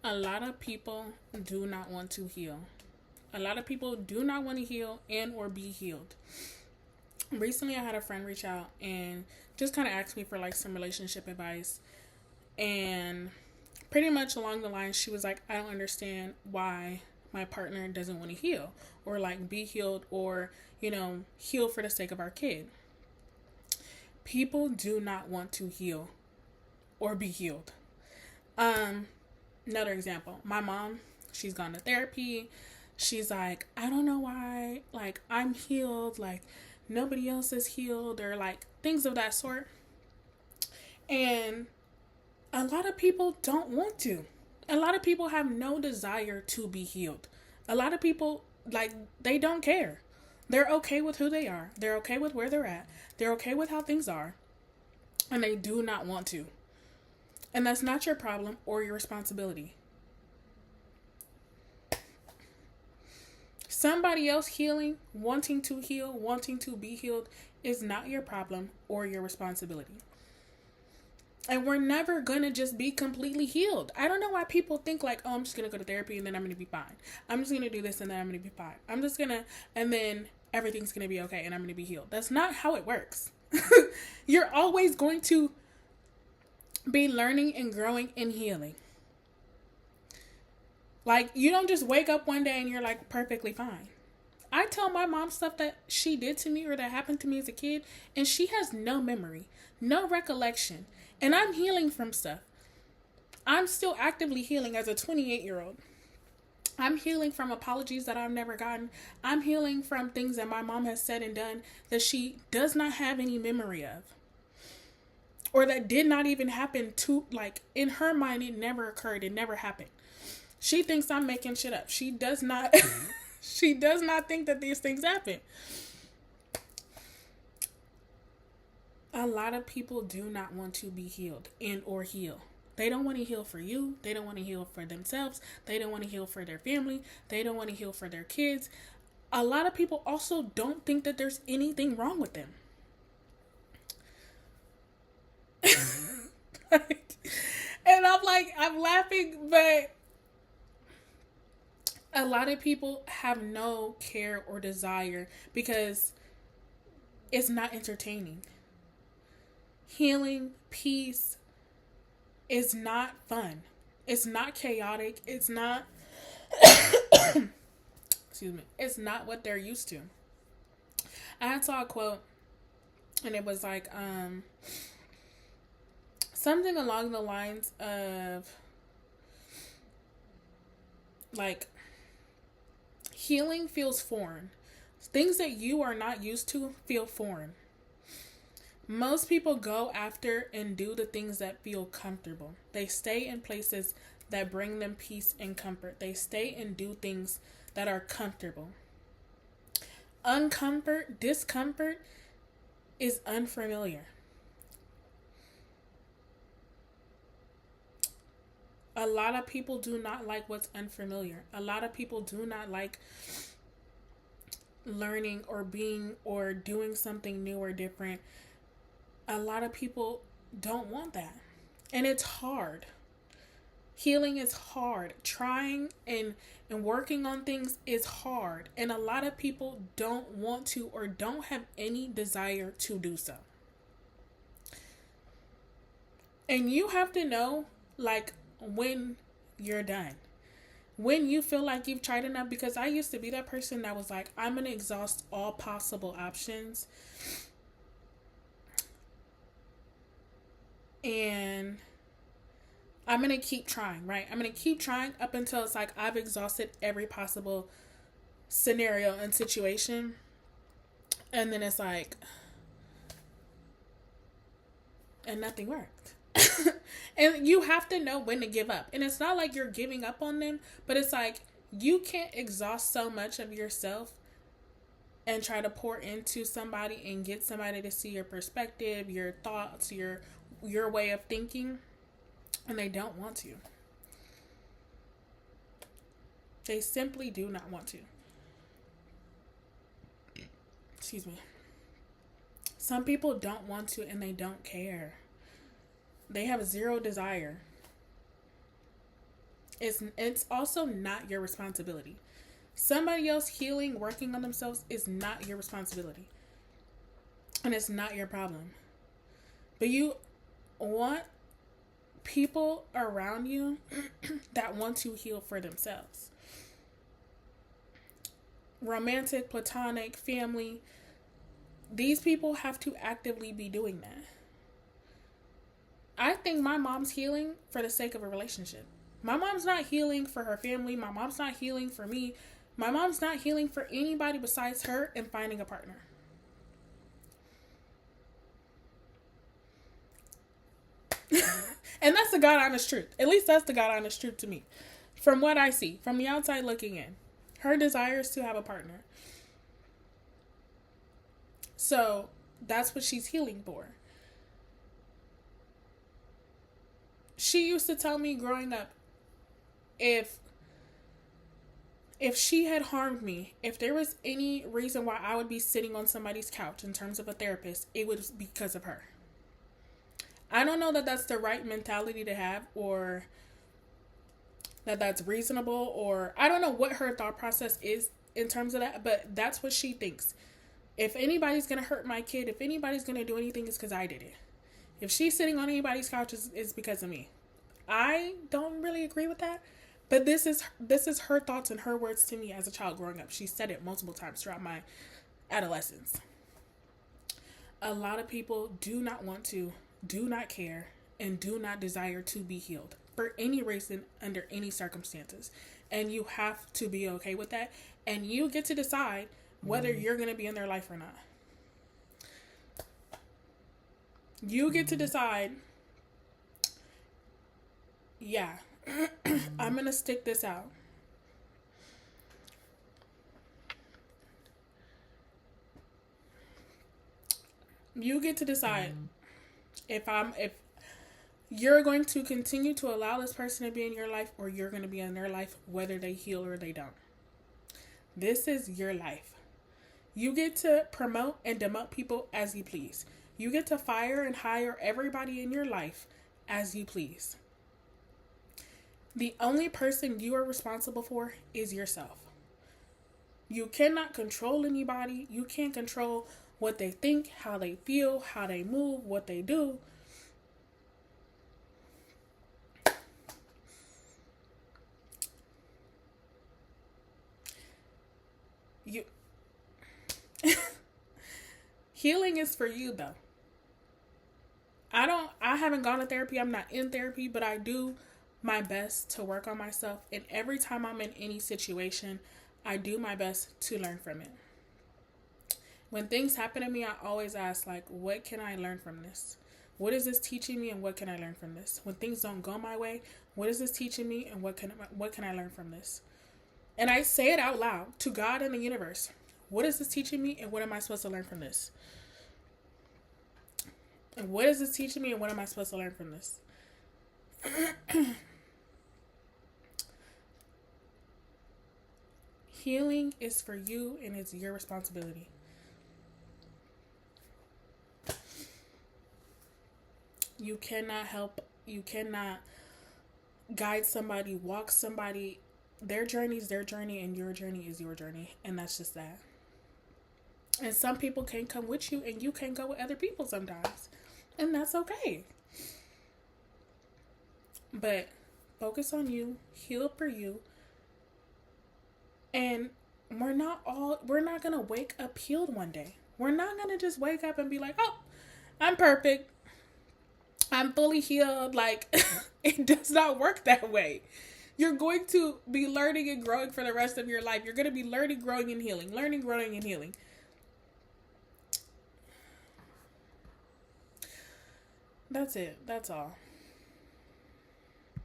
A lot of people do not want to heal. A lot of people do not want to heal and or be healed. Recently, I had a friend reach out and just kind of ask me for like some relationship advice. And pretty much along the line, she was like, I don't understand why my partner doesn't want to heal or like be healed or, heal for the sake of our kid. People do not want to heal or be healed. Another example, my mom, she's gone to therapy. She's like, I don't know why, like, I'm healed, like, nobody else is healed, or like things of that sort. And a lot of people don't want to. A lot of people have no desire to be healed. A lot of people, like, they don't care. They're okay with who they are. They're okay with where they're at. They're okay with how things are. And they do not want to. And that's not your problem or your responsibility. Somebody else healing, wanting to heal, wanting to be healed is not your problem or your responsibility. And we're never going to just be completely healed. I don't know why people think like, oh, I'm just going to go to therapy and then I'm going to be fine. I'm just going to do this and then I'm going to be fine. I'm just going to, and then everything's going to be okay and I'm going to be healed. That's not how it works. You're always going to be learning and growing and healing. Like, you don't just wake up one day and you're like perfectly fine. I tell my mom stuff that she did to me or that happened to me as a kid, and she has no memory, no recollection. And I'm healing from stuff. I'm still actively healing as a 28-year-old. I'm healing from apologies that I've never gotten. I'm healing from things that my mom has said and done that she does not have any memory of. Or that did not even happen to, like, in her mind, it never occurred. It never happened. She thinks I'm making shit up. She does not, she does not think that these things happen. A lot of people do not want to be healed and or heal. They don't want to heal for you. They don't want to heal for themselves. They don't want to heal for their family. They don't want to heal for their kids. A lot of people also don't think that there's anything wrong with them. And I'm laughing, but a lot of people have no care or desire because it's not entertaining. Healing, peace is not fun. It's not chaotic. It's not, excuse me, it's not what they're used to. I saw a quote and it was like, something along the lines of like, healing feels foreign. Things that you are not used to feel foreign. Most people go after and do the things that feel comfortable. They stay in places that bring them peace and comfort. They stay and do things that are comfortable. Discomfort is unfamiliar. A lot of people do not like what's unfamiliar. A lot of people do not like learning or being or doing something new or different. A lot of people don't want that. And it's hard. Healing is hard. Trying and working on things is hard. And a lot of people don't want to or don't have any desire to do so. And you have to know, like, when you're done. When you feel like you've tried enough, because I used to be that person that was like, I'm going to exhaust all possible options. And I'm going to keep trying, right? I'm going to keep trying up until it's like I've exhausted every possible scenario and situation. And then it's like, and nothing worked. And you have to know when to give up. And it's not like you're giving up on them, but it's like you can't exhaust so much of yourself and try to pour into somebody and get somebody to see your perspective, your thoughts, your way of thinking, and they don't want to. They simply do not want to. Excuse me. Some people don't want to and they don't care. They have zero desire. It's also not your responsibility. Somebody else healing, working on themselves is not your responsibility. And it's not your problem. But you want people around you that want to heal for themselves. Romantic, platonic, family. These people have to actively be doing that. I think my mom's healing for the sake of a relationship. My mom's not healing for her family. My mom's not healing for me. My mom's not healing for anybody besides her and finding a partner. And that's the God honest truth. At least that's the God honest truth to me. From what I see, from the outside looking in. Her desire is to have a partner. So that's what she's healing for. She used to tell me growing up, if she had harmed me, if there was any reason why I would be sitting on somebody's couch in terms of a therapist, it was because of her. I don't know that that's the right mentality to have, or that that's reasonable, or I don't know what her thought process is in terms of that, but that's what she thinks. If anybody's going to hurt my kid, if anybody's going to do anything, it's because I did it. If she's sitting on anybody's couch, it's because of me. I don't really agree with that, but this is her thoughts and her words to me as a child growing up. She said it multiple times throughout my adolescence. A lot of people do not want to, do not care, and do not desire to be healed for any reason, under any circumstances. And you have to be okay with that. And you get to decide whether you're going to be in their life or not. You get to decide, yeah, I'm going to stick this out. You get to decide if you're going to continue to allow this person to be in your life, or you're going to be in their life, whether they heal or they don't. This is your life. You get to promote and demote people as you please. You get to fire and hire everybody in your life as you please. The only person you are responsible for is yourself. You cannot control anybody. You can't control what they think, how they feel, how they move, what they do. Healing is for you, though. I haven't gone to therapy. I'm not in therapy, but I do my best to work on myself. And every time I'm in any situation, I do my best to learn from it. When things happen to me, I always ask, like, what can I learn from this? What is this teaching me, and what can I learn from this? When things don't go my way, what is this teaching me, and what can I learn from this? And I say it out loud to God and the universe. What is this teaching me, and what am I supposed to learn from this? And what is this teaching me, and what am I supposed to learn from this? Healing is for you, and it's your responsibility. You cannot guide somebody, walk somebody. Their journey is their journey, and your journey is your journey. And that's just that. And some people can't come with you, and you can't go with other people sometimes. And that's okay. But focus on you, heal for you. And we're not going to wake up healed one day. We're not going to just wake up and be like, oh, I'm perfect. I'm fully healed. Like, it does not work that way. You're going to be learning and growing for the rest of your life. You're going to be learning, growing, and healing. Learning, growing, and healing. That's it. That's all.